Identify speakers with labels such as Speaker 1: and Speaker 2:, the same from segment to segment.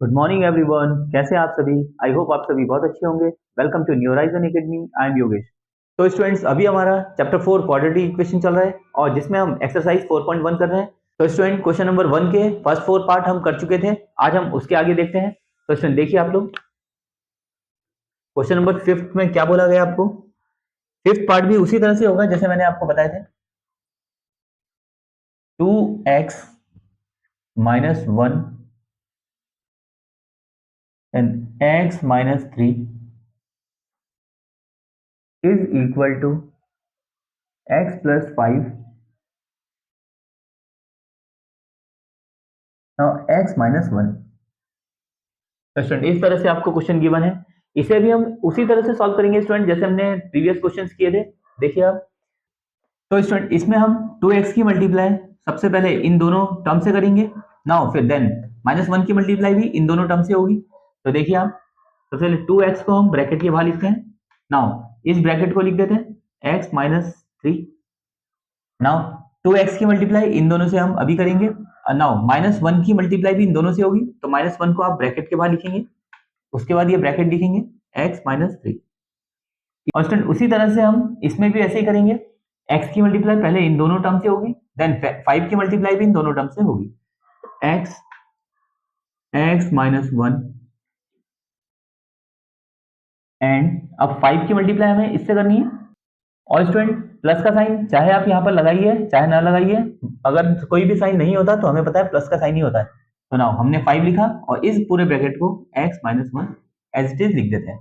Speaker 1: Good morning everyone. कैसे हैं आप सभी? आई होप आप सभी बहुत अच्छे होंगे। Welcome to new horizon academy. I am Yogesh. तो स्टूडेंट्स, अभी हमारा चैप्टर 4 क्वाड्रेटिक इक्वेशन चल रहा है और जिसमें हम एक्सरसाइज 4.1 कर रहे हैं। तो स्टूडेंट, क्वेश्चन नंबर 1 के फर्स्ट 4 पार्ट हम कर चुके थे। आज हम उसके आगे देखते हैं। तो स्टूडेंट देखिए आप लोग, क्वेश्चन नंबर 5 में क्या बोला गया आपको। 5th पार्ट भी उसी तरह से होगा जैसे मैंने आपको बताए थे। 2x minus 1 and x minus 3 is equal to x plus 5 now x minus 1। तो स्टूडेंट, इस तरह से आपको क्वेश्चन गिवन है। इसे भी हम उसी तरह से सॉल्व करेंगे स्टूडेंट जैसे हमने प्रीवियस क्वेश्चंस किए थे। देखिए आप, तो स्टूडेंट इसमें हम 2x की मल्टीप्लाई सबसे पहले इन दोनों टर्म से करेंगे। नाउ फिर देन -1 की मल्टीप्लाई भी इन दोनों टर्म से होगी। तो देखिए आप, सबसे पहले 2x को हम ब्रैकेट के बाहर लिखते हैं। नाउ इस ब्रैकेट को लिख देते हैं x माइनस 3। नाउ 2x की मल्टीप्लाई इन दोनों से हम अभी करेंगे। नाउ -1 की मल्टीप्लाई भी इन दोनों से होगी, तो -1 को आप ब्रैकेट के बाहर लिखेंगे। उसके बाद ये ब्रैकेट लिखेंगे x माइनस 3। और स्टूडेंट उसी तरह से हम इसमें भी ऐसे ही करेंगे। x की मल्टीप्लाई पहले इन दोनों टर्म से होगी, देन 5 की मल्टीप्लाई भी इन दोनों टर्म से होगी। x माइनस 1 एंड अब 5 की मल्टीप्लाई हमें इससे करनी है। और स्टूडेंट प्लस का साइन चाहे आप यहाँ पर लगाइए चाहे ना लगाइए, अगर कोई भी साइन नहीं होता तो हमें पता है प्लस का साइन ही होता है। तो नाउ हमने 5 लिखा और इस पूरे ब्रैकेट को x minus 1 as it is लिख देते हैं।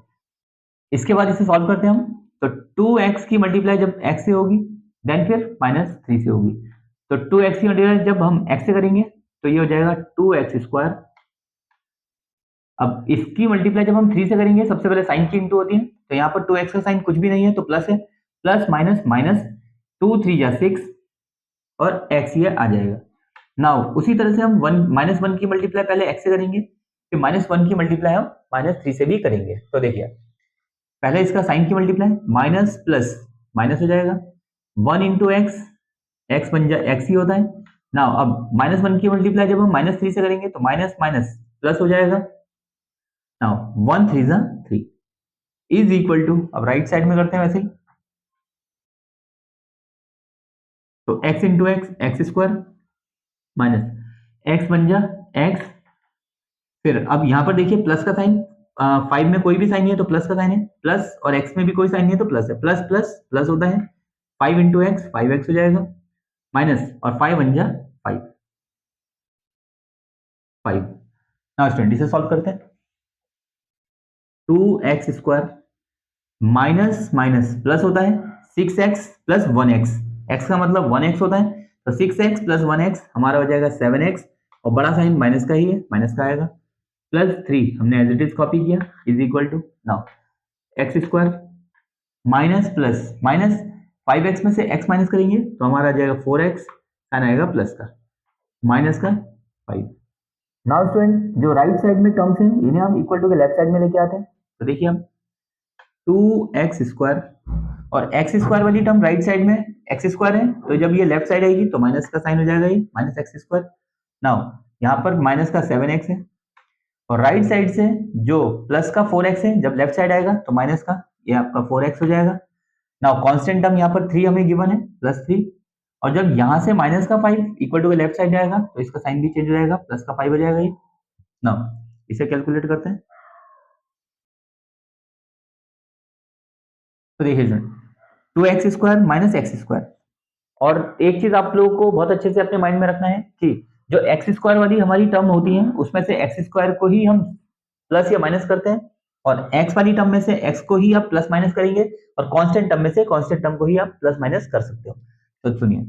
Speaker 1: इसके बाद इसे सॉल्व करते हैं हम। तो 2x की मल्टीप्लाई जब x से होगी, देन फिर -3 से होगी। तो 2x की मल्टीप्लाई जब हम x से करेंगे तो ये हो जाएगा 2x स्क्वायर। अब इसकी मल्टीप्लाई जब हम 3 से करेंगे, सबसे पहले साइन की इंटू होती है, तो यहाँ पर 2x का साइन कुछ भी नहीं है तो प्लस है। प्लस माइनस माइनस 2 3 जा 6 और x ये आ जाएगा। नाउ उसी तरह से हम -1 की मल्टीप्लाई पहले x से करेंगे, फिर -1 की मल्टीप्लाई हम -3 से भी करेंगे। तो देखिए, पहले इसका साइन की मल्टीप्लाई माइनस प्लस माइनस हो जाएगा। 1 इंटू एक्स, एक्स बन जाए एक्स ही होता है ना। अब -1 की मल्टीप्लाई जब हम -3 से करेंगे तो माइनस माइनस प्लस हो जाएगा। नाउ 1 3 जा 3 इज इक्वल टू, अब राइट साइड में करते हैं वैसे ही। तो x into x x square minus x बन जा एक्स। फिर अब यहां पर देखिए प्लस का साइन, 5 में कोई भी साइन नहीं है तो प्लस का साइन है, प्लस और x में भी कोई साइन नहीं है तो प्लस है। प्लस प्लस प्लस होता है। 5 इंटू एक्स 5x हो जाएगा माइनस और 5 बन जा 5 5। नाउ स्टूडेंट इसे सॉल्व करते हैं। 2x square minus minus plus होता है 6x प्लस 1x। x का मतलब 1x होता है, तो 6x प्लस 1x हमारा हो जाएगा 7x और बड़ा साइन माइनस का ही है, माइनस का आएगा। प्लस 3 हमने एज इट इज कॉपी किया is equal to, now x square minus plus minus 5x में से x माइनस करेंगे तो हमारा आ जाएगा 4x, साइन आएगा प्लस का, माइनस का 5। नाउ स्टूडेंट जो राइट साइड में टर्म्स हैं इन्हें हम इक्वल टू के लेफ्ट साइड में लेके आते हैं। तो देखिए हम 2x स्क्वायर और x स्क्वायर वाली टर्म राइट साइड में x स्क्वायर है, तो जब ये लेफ्ट साइड आएगी तो माइनस का साइन हो जाएगा, ये माइनस एक्स स्क्वायर। नाउ यहाँ पर माइनस का 7x है और राइट साइड से जो प्लस का 4x है जब लेफ्ट साइड आएगा तो माइनस का ये आपका 4x हो जाएगा। नाउ कांस्टेंट टर्म यहाँ पर 3 हमें गिवन है +3, और जब यहाँ से माइनस का 5 इक्वल टू के लेफ्ट साइड आएगा तो इसका साइन भी चेंज हो जाएगा, प्लस का 5 हो जाएगा ये। नाउ इसे कैलकुलेट करते हैं। तो देखिए 2x square minus x square, और एक चीज आप लोगों को बहुत अच्छे से अपने माइंड में रखना है कि जो एक्स स्क्वायर वाली हमारी टर्म होती है उसमें से एक्स स्क्वायर को ही हम प्लस या माइनस करते हैं, और एक्स वाली टर्म में से एक्स को ही आप प्लस माइनस करेंगे, और कांस्टेंट टर्म में से कांस्टेंट टर्म को ही आप प्लस माइनस कर सकते हो। तो सुनिए,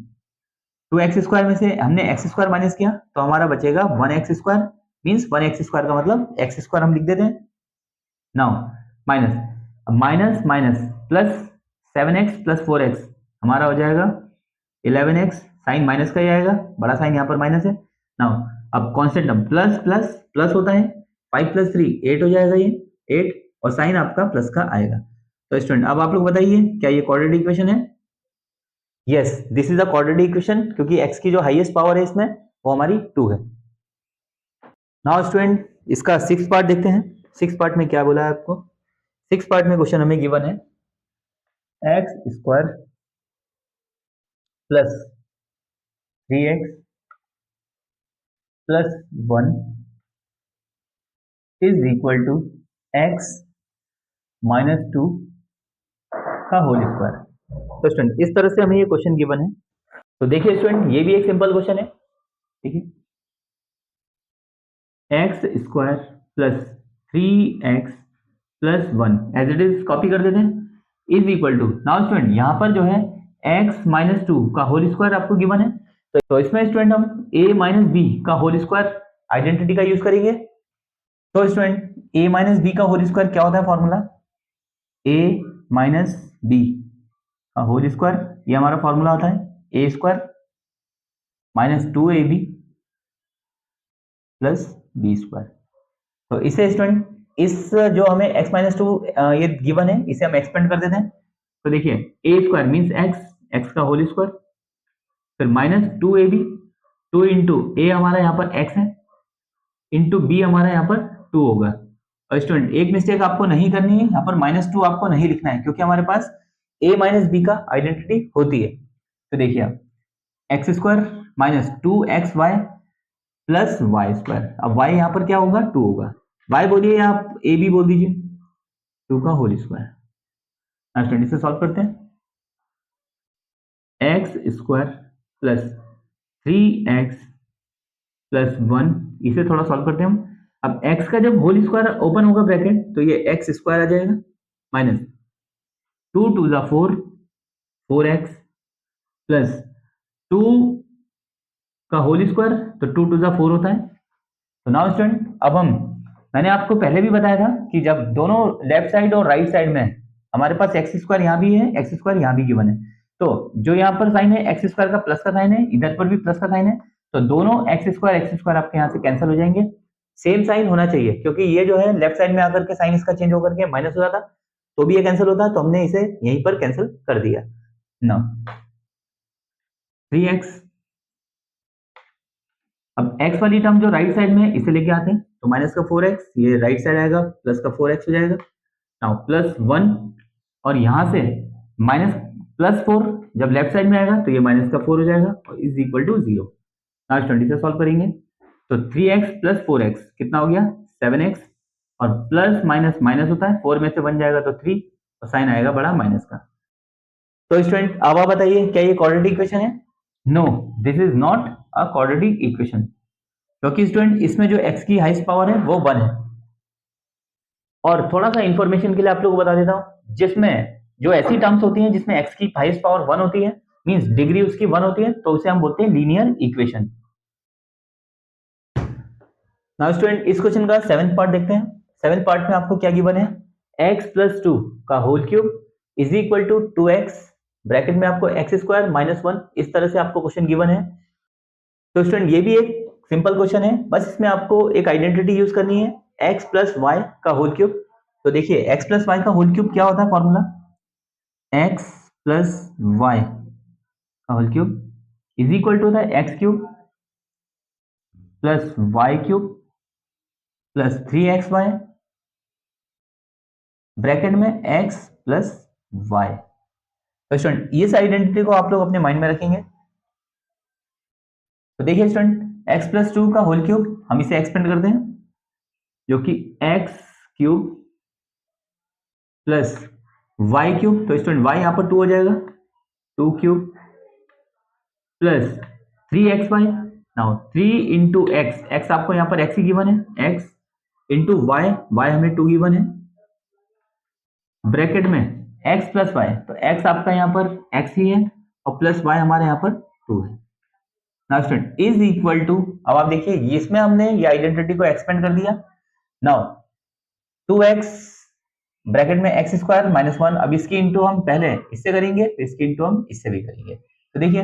Speaker 1: 2x स्क्वायर में से हमने एक्स स्क्वायर माइनस किया तो हमारा बचेगा 1x square, means 1x square का मतलब एक्स स्क्वायर हम लिख देते हैं। Now minus minus minus plus 7x plus 4x हमारा हो जाएगा 11x, साइन माइनस का ही आएगा, बड़ा साइन यहाँ पर माइनस है। नाउ अब constant term plus plus plus होता है, 5 प्लस 3 8 हो जाएगा ये 8, और साइन आपका प्लस का आएगा। तो स्टूडेंट अब आप लोग बताइए क्या ये क्वाड्रेटिक इक्वेशन है? Yes, this is a quadratic equation, क्योंकि x की जो हाईएस्ट पावर है इसमें वो हमारी 2 है। नाउ स्टूडेंट इसका 6 पार्ट देखते हैं। 6 पार्ट में क्या बोला है आपको। 6 पार्ट में क्वेश्चन हमें गिवन है x square plus 3x plus 1 is equal to x minus 2 का होल स्क्वायर। तो स्टूडेंट इस तरह से हमें ये क्वेश्चन गिवन है। तो देखिए स्टूडेंट ये भी एक सिंपल क्वेश्चन है। देखिए x square plus 3x plus 1 as it is copy कर देते हैं is equal to. Now student यहाँ पर जो है x माइनस 2 का होल स्क्वायर आपको गिवन है। तो इसमें स्टूडेंट हम a माइनस बी का होल स्क्वायर आइडेंटिटी का यूज करेंगे। तो स्टूडेंट a माइनस बी का होल स्क्वायर क्या होता है फॉर्मूला, a माइनस बी का होल स्क्वायर, ये हमारा फॉर्मूला होता है a square minus 2ab plus B square. तो इसे स्टूडेंट इस जो हमें x माइनस 2 ये गिवन है इसे हम एक्सपेंड कर देते हैं। तो देखिए a स्क्वायर मीन्स x का होल स्क्वायर, फिर माइनस 2ab, 2 इंटू ए हमारा यहाँ पर x है इंटू बी हमारा यहाँ पर 2 होगा। और स्टूडेंट एक मिस्टेक आपको नहीं करनी है, यहाँ पर -2 आपको नहीं लिखना है क्योंकि हमारे पास a माइनस बी का आइडेंटिटी होती है। तो देखिए आप x square minus 2xy plus y square, अब y यहाँ पर क्या होगा 2 होगा, y बोलिए या आप a भी बोल दीजिए, 2 का होल स्क्वायर। स्टूडेंट इसे सॉल्व करते हैं। X square plus 3x plus 1, इसे थोड़ा सॉल्व करते हैं हम। अब x का जब होल स्क्वायर ओपन होगा ब्रैकेट तो ये एक्स स्क्वायर आ जाएगा minus 2 to the 4 4x plus 2 का होल स्क्वायर, तो 2 टू द 4 होता है। तो नाउ स्टूडेंट अब हम, मैंने आपको पहले भी बताया था कि जब दोनों लेफ्ट साइड और राइट साइड में हमारे पास एक्स स्क्वायर यहाँ भी है, एक्स स्क्वायर यहाँ भी गिवन है, तो जो यहाँ पर साइन है एक्स स्क्वायर का प्लस का साइन है, इधर पर भी प्लस का साइन है, तो दोनों एक्स स्क्वायर आपके यहाँ से कैंसिल हो जाएंगे। सेम साइन होना चाहिए क्योंकि ये जो है लेफ्ट साइड में आकर के साइन इसका चेंज होकर के माइनस हो जाता तो भी ये कैंसिल होता, तो हमने इसे यहीं पर कैंसिल कर दिया। नाउ 3x, अब x वाली टर्म जो राइट साइड में है इसे लेके आते हैं, तो माइनस का 4x ये राइट साइड आएगा, प्लस का 4x हो जाएगा। नाउ प्लस 1 और यहां से माइनस प्लस 4 जब लेफ्ट साइड में आएगा तो ये माइनस का 4 हो जाएगा और इज इक्वल टू 0। नाउ 20 से सॉल्व करेंगे तो 3x प्लस 4x कितना हो गया 7x, और प्लस माइनस माइनस होता है, 4 में से 1 जाएगा तो 3 और साइन आएगा बड़ा माइनस का। तो स्टूडेंट अब आप बताइए क्या ये क्वाड्रेटिक इक्वेशन है? No, this is not a quadratic equation, क्योंकि स्टूडेंट इसमें जो x की हाईएस्ट पावर है वो 1 है। और थोड़ा सा इंफॉर्मेशन के लिए आप लोगों को बता देता हूं, जिसमें जो ऐसी टर्म्स होती हैं जिसमें x की हाईएस्ट पावर 1 होती है, मींस डिग्री उसकी 1 होती है, तो उसे हम बोलते हैं लीनियर इक्वेशन। नाउ स्टूडेंट इस क्वेश्चन का 7th पार्ट देखते हैं। 7th पार्ट में आपको क्या गिवन है, x प्लस 2 का whole cube is equal to 2x, bracket में आपको एक्स स्क्वायर माइनस 1, इस तरह से आपको क्वेश्चन गिवन है। तो स्टूडेंट ये भी एक सिंपल क्वेश्चन है, बस इसमें आपको एक आइडेंटिटी यूज करनी है, x प्लस वाई का होल क्यूब। तो देखिए x प्लस वाई का होल क्यूब क्या होता है फॉर्मूला, x प्लस वाई का whole cube is equal to होता है x cube plus y cube plus 3xy, bracket में x प्लस वाई। तो स्टूडेंट इस आइडेंटिटी को आप लोग अपने माइंड में रखेंगे। तो देखिए स्टूडेंट x प्लस 2 का होल क्यूब हम इसे एक्सपेंड करते हैं, जो कि x cube plus y cube, तो स्टूडेंट y यहां पर 2 हो जाएगा, 2 cube plus 3xy। Now 3 into x आपको यहां पर x ही गिवन है, x इंटू वाई हमें 2 गिवन है, ब्रैकेट में x प्लस वाई, तो x आपका यहां पर x ही है और प्लस y हमारे यहां पर 2 है। Now student is equal to, अब आप देखिए इसमें हमने ये आइडेंटिटी को एक्सपेंड कर दिया। नाउ 2x ब्रैकेट में एक्स स्क्वायर माइनस 1, अब इसकी इंटू हम पहले इससे करेंगे फिर इसकी इंटू हम इससे भी करेंगे। तो देखिए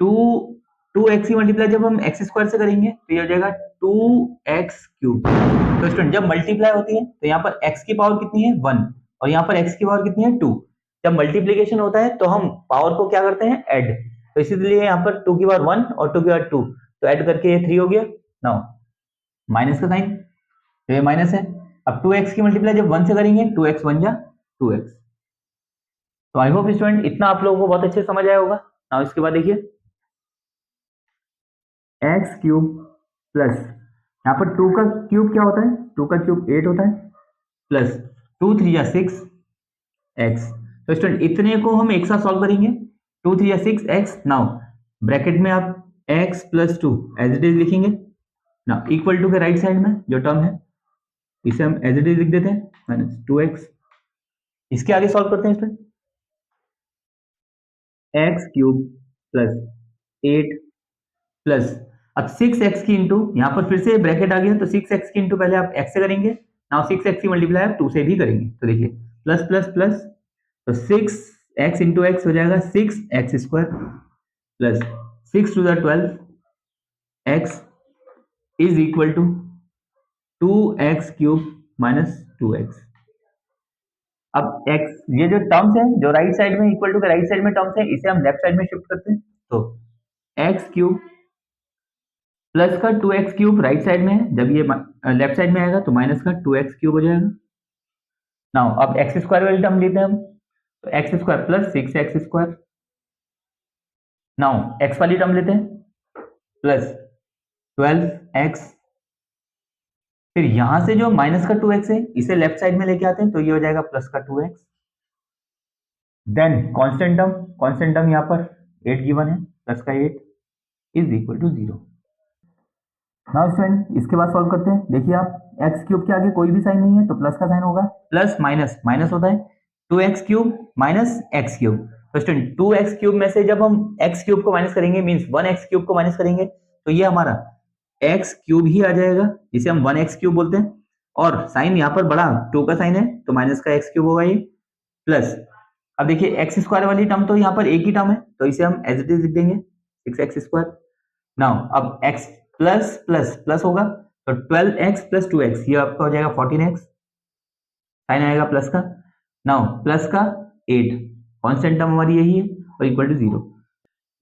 Speaker 1: 2x की मल्टीप्लाई जब हम एक्स स्क्वायर से करेंगे तो ये हो जाएगा 2x क्यूब। तो स्टूडेंट जब मल्टीप्लाई होती है तो यहाँ पर x की पावर कितनी है 1 और यहाँ पर x की पावर कितनी है 2। जब मल्टीप्लीकेशन होता है तो हम पावर को क्या करते हैं ऐड, तो इसीलिए यहाँ पर 2 की पावर 1 और 2 की पावर 2, तो ऐड करके ये 3 हो गया। नाउ माइनस का साइन, तो ये माइनस है। अब 2x की मल्टीप्लाई जब 1 से करेंगे 2x बन जा 2x। तो आई होप स्टूडेंट इतना आप लोगों को बहुत अच्छे से समझ आया होगा। now इसके बाद देखिए एक्स क्यूब प्लस यहाँ पर 2 का क्यूब क्या होता है, 2 का क्यूब 8 होता है, प्लस 2 3 या 6 एक्स। तो स्टूडेंट इतने को हम एक साथ सॉल्व करेंगे, 2 3 या 6 एक्स। नाउ ब्रैकेट में आप x plus 2 as it is लिखेंगे ना, इक्वल टू के राइट साइड में जो टर्म है इसे हम एज इट इज लिख देते हैं माइनस 2x। इसके आगे सॉल्व करते हैं student, x cube plus 8 plus अब 6x की इंटू यहाँ पर फिर से ब्रैकेट आ गया, तो 6x की इंटू पहले आप x से करेंगे, नाउ 6x की मल्टीप्लाई आप 2 से भी करेंगे। तो देखिए प्लस प्लस प्लस, तो 6x इंटू एक्स हो जाएगा 6x square plus 6 to the 12 x is equal to 2x cube minus 2x। अब x ये जो टर्म्स है जो राइट साइड में इक्वल टू के राइट साइड में टर्म्स है इसे हम लेफ्ट साइड में शिफ्ट करते हैं, तो x क्यूब प्लस का 2x क्यूब राइट साइड में है, जब ये लेफ्ट साइड में आएगा तो माइनस का 2x क्यूब हो जाएगा। नाउ अब एक्स स्क्वायर वाली टर्म लेते हैं हम, तो x square plus 6x square. Now x वाली टर्म लेते हैं प्लस 12x, फिर यहां से जो माइनस का 2x है इसे लेफ्ट साइड में लेके आते हैं, तो ये हो जाएगा प्लस का 2x। देन कांस्टेंट टर्म यहाँ पर 8 गिवन है, प्लस का 8 is equal to 0। Now student इसके बाद सॉल्व करते हैं, देखिए आप एक्स क्यूब के आगे कोई भी साइन नहीं है तो प्लस का साइन होगा, प्लस माइनस माइनस होता है, 2x cube minus x cube. तो स्टूडेंट 2x क्यूब में से जब हम x क्यूब को माइनस करेंगे मींस 1x क्यूब को माइनस करेंगे तो ये हमारा x क्यूब ही आ जाएगा, जिसे हम 1x क्यूब बोलते हैं। और साइन यहाँ पर बड़ा 2 का साइन है तो माइनस का x क्यूब होगा ये, प्लस अब देखिए एक्स स्क्वायर वाली टर्म तो यहाँ पर एक ही टर्म है तो इसे हम एज इट इज लिख देंगे 6x स्क्वायर। नाउ अब x प्लस प्लस प्लस होगा तो 12x प्लस 2x ये आपका हो जाएगा 14x, साइन आएगा प्लस का। नाउ प्लस का 8, कांस्टेंट टर्म हमारी यही है और इक्वल टू 0।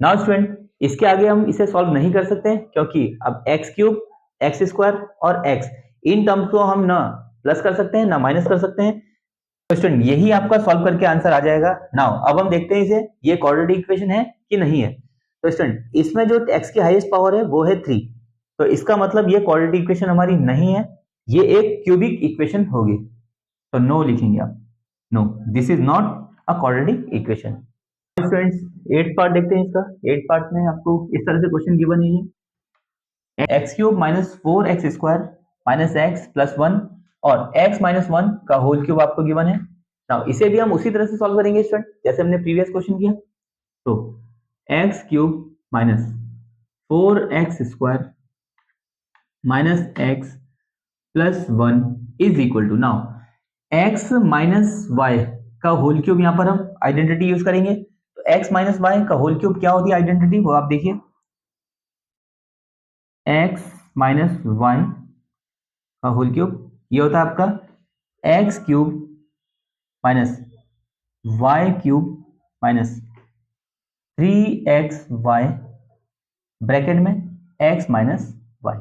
Speaker 1: नाउ स्टूडेंट इसके आगे हम इसे सॉल्व नहीं कर सकते हैं क्योंकि अब एक्स क्यूब एक्स स्क्वायर और x इन टर्म्स को हम ना प्लस कर सकते हैं ना माइनस कर सकते हैं, तो स्टूडेंट यही आपका सॉल्व करके आंसर आ जाएगा। नाउ अब हम देखते हैं इसे ये क्वाड्रेटिक इक्वेशन है कि नहीं है। तो स्टूडेंट इसमें जो x की हाईएस्ट पावर है वो है 3, तो इसका मतलब ये क्वाड्रेटिक इक्वेशन हमारी नहीं है, ये एक क्यूबिक इक्वेशन होगी, तो नो लिखेंगे आप, no this is not a quadratic equation. Students 8th part देखते हैं इसका। 8th पार्ट में आपको इस तरह से क्वेश्चन गिवन है, x cube minus 4x square minus x plus 1 और x माइनस 1 का होल क्यूब आपको गिवन है। नाउ इसे भी हम उसी तरह से सॉल्व करेंगे स्टूडेंट जैसे हमने प्रीवियस क्वेश्चन किया, तो x cube minus 4x square minus x plus 1 is equal to, now x minus y का होल क्यूब यहाँ पर हम आइडेंटिटी यूज करेंगे, तो x माइनस वाई का होल क्यूब क्या होती है आइडेंटिटी वो आप देखिए, x माइनस वाई का होल क्यूब ये होता है आपका x cube minus y cube minus 3xy bracket में x माइनस वाई।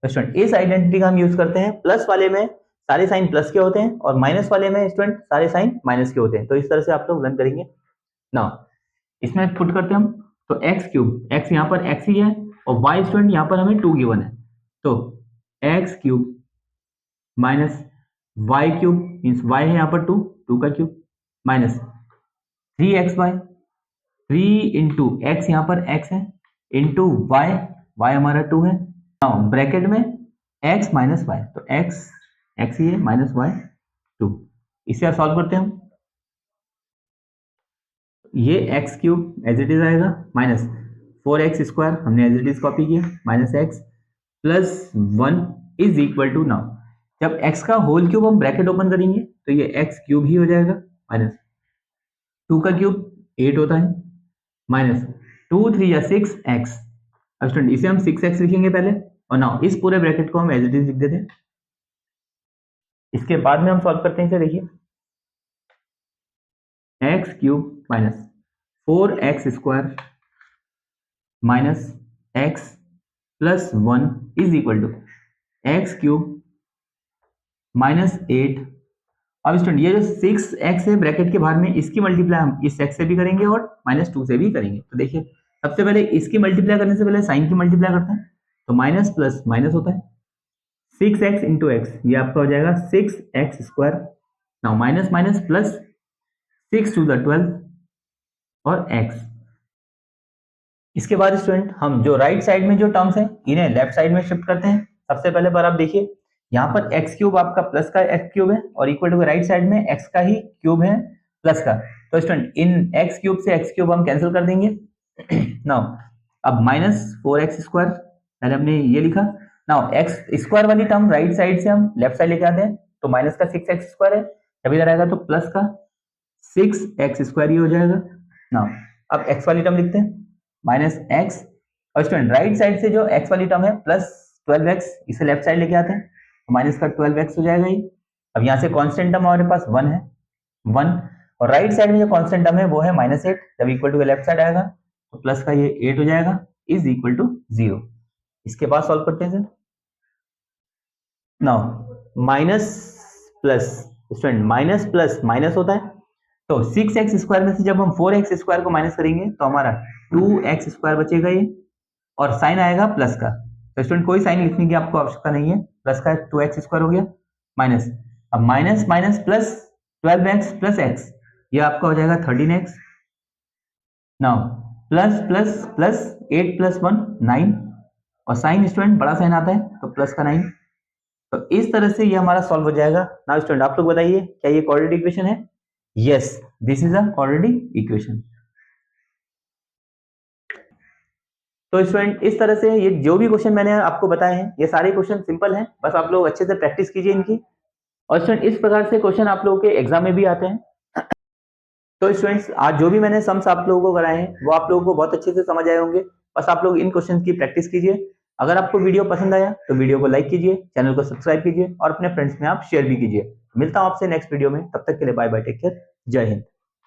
Speaker 1: तो स्टूडेंट इस आइडेंटिटी का हम यूज करते हैं, प्लस वाले में सारे साइन प्लस के होते हैं और माइनस वाले में स्टूडेंट सारे साइन माइनस के होते हैं, तो इस तरह से आप लोग रन करेंगे। नाउ इसमें पुट करते हैं हम, तो एक्स क्यूब एक्स यहाँ पर एक्स ही है और वाई स्टूडेंट यहाँ पर हमें 2 गिवन है, तो x cube minus y cube means y है यहाँ पर 2, 2 का cube minus 3xy, 3 into x यहाँ पर x है इंटू वाई, वाई हमारा 2 है, नाउ ब्रैकेट में x माइनस वाई, तो x ही है माइनस वाई 2। इसे आप सॉल्व करते हैं हम, ये x cube as it is आएगा माइनस 4x स्क्वायर हमने एज इट इज कॉपी किया minus x plus 1 is equal to, now जब x का होल क्यूब हम ब्रैकेट ओपन करेंगे तो ये x क्यूब ही हो जाएगा माइनस 2 का क्यूब 8 होता है माइनस 2 3 या 6x। अब स्टूडेंट इसे हम 6x लिखेंगे पहले और नाउ इस पूरे ब्रैकेट को हम एज इट इज लिख देते हैं। इसके बाद में हम सॉल्व करते हैं इसे, देखिए x cube minus 4x square minus x plus 1 is equal to x cube -8। अब स्टूडेंट ये जो 6x है ब्रैकेट के बाहर में, इसकी मल्टीप्लाई हम इस x से भी करेंगे और -2 से भी करेंगे। तो देखिए सबसे पहले इसकी मल्टीप्लाई करने से पहले साइन की मल्टीप्लाई करते हैं, तो माइनस प्लस माइनस होता है, 6x इंटू एक्स, ये आपका हो जाएगा 6x square. Now minus minus plus, 6 to the 12 और x। इसके बाद स्टूडेंट हम जो राइट साइड में जो टर्म्स हैं इन्हें लेफ्ट साइड में शिफ्ट करते हैं। सबसे पहले पर आप देखिए यहाँ पर एक्स क्यूब आपका प्लस का एक्स क्यूब है और इक्वल टू राइट साइड में एक्स का ही क्यूब है प्लस का। तो स्टूडेंट इन एक्स क्यूब से एक्स क्यूब हम कैंसिल कर देंगे। नाउ अब -4x स्क्वायर, पहले हमने ये लिखा। नाउ एक्स स्क्वायर वाली टर्म राइट साइड से हम लेफ्ट साइड लेके आते हैं, तो माइनस का 6x स्क्वायर है, जब इधर आएगा तो प्लस का 6x स्क्वायर ही हो जाएगा। नाउ अब x वाली टर्म लिखते हैं, -x, और स्टूडेंट राइट साइड से जो x वाली टर्म है प्लस 12x, इसे लेफ्ट साइड लेके आते हैं, तो माइनस का 12x हो जाएगा ही। अब यहाँ से कांस्टेंट टर्म हमारे पास 1 है, 1, और राइट साइड में जो कांस्टेंट टर्म है वो है -8, जब इक्वल टू लेफ्ट साइड आएगा तो प्लस का ये 8 हो जाएगा, इज इक्वल टू 0। इसके बाद सॉल्व करते हैं sir. Now minus plus, student minus plus minus होता है, तो 6x स्क्वायर में से जब हम 4x स्क्वायर को माइनस करेंगे तो हमारा 2x स्क्वायर बचेगा ये, और साइन आएगा प्लस का। तो स्टूडेंट कोई साइन लिखने की आपको आवश्यकता नहीं है, प्लस का 2x स्क्वायर हो गया माइनस, अब minus minus plus 12x plus x, ये आपका हो जाएगा 13x। Now plus plus plus 8 plus 1 9, और साइन स्टूडेंट बड़ा साइन आता है तो प्लस का 9। तो इस तरह से ये हमारा सॉल्व हो जाएगा। नाउ स्टूडेंट आप लोग बताइए क्या ये क्वाड्रेटिक इक्वेशन है? Yes, this is a quadratic equation. तो स्टूडेंट इस तरह से ये जो भी क्वेश्चन मैंने आपको बताए हैं ये सारे क्वेश्चन सिंपल हैं, बस आप लोग अच्छे से प्रैक्टिस कीजिए इनकी। और स्टूडेंट इस प्रकार से क्वेश्चन आप लोगों के एग्जाम में भी आते हैं। तो स्टूडेंट्स आज जो भी मैंने सम्स आप लोगों को कराए हैं वो आप लोगों को बहुत अच्छे से समझ आए होंगे, बस आप लोग इन क्वेश्चन की प्रैक्टिस कीजिए। अगर आपको वीडियो पसंद आया तो वीडियो को लाइक कीजिए, चैनल को सब्सक्राइब कीजिए और अपने फ्रेंड्स में आप शेयर भी कीजिए। मिलता हूं आपसे नेक्स्ट वीडियो में, तब तक के लिए बाय बाय, टेक केयर, जय हिंद।